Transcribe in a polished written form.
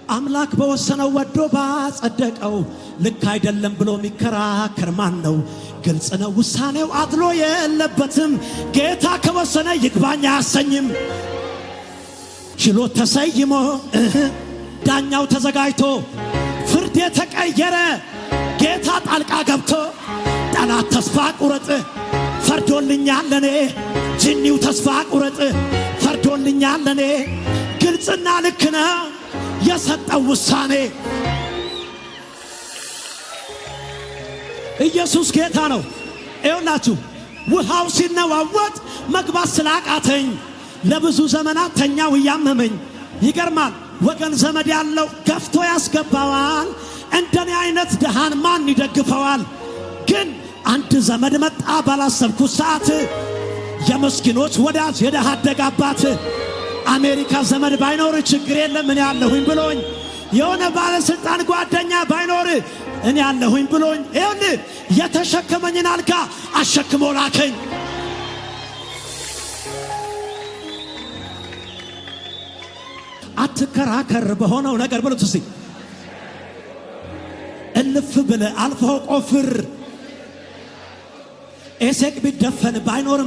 አምላክ በወሰነው ወዶ ባጸደቀው ልክ አይደለም ብሎ የሚከራከር ማን ነው? ግልጽ ነው ውሳኔው አድሎ የለበትም። ጌታ ከወሰነ ይግባኝ አያሰኝም። ችሎት ተሰይሞ ዳኛው ተዘጋጅቶ ፍርድ የተቀየረ ጌታ ጣልቃ ገብቶ ጠላት ተስፋ ቁረጥ ፈርዶልኛል ለኔ፣ ጅኒው ተስፋ ቁረጥ ፈርዶልኛል ለኔ። ግልጽና ልክ ነው የሰጠው ውሳኔ። ኢየሱስ ጌታ ነው። ይኸውላችሁ ውሃው ሲነዋወጥ መግባት ስላቃተኝ ለብዙ ዘመናት ተኛው እያመመኝ። ይገርማል ወገን ዘመድ ያለው ገፍቶ ያስገባዋል። እንደኔ አይነት ደሃን ማን ይደግፈዋል? ግን አንድ ዘመድ መጣ ባላሰብኩት ሰዓት፣ የመስኪኖች ወዳጅ የደሃ አደግ አባት። አሜሪካ ዘመድ ባይኖር ችግር የለም እኔ ያለሁኝ ብሎኝ፣ የሆነ ባለስልጣን ጓደኛ ባይኖር እኔ ያለሁኝ ብሎኝ፣ ይኸውልህ የተሸከመኝን አልጋ አሸክሞ ላከኝ። አትከራከር በሆነው ነገር ብሉት እስቲ። እልፍ ብለህ አልፈው ቆፍር። ኤሴቅ ቢደፈን ባይኖርም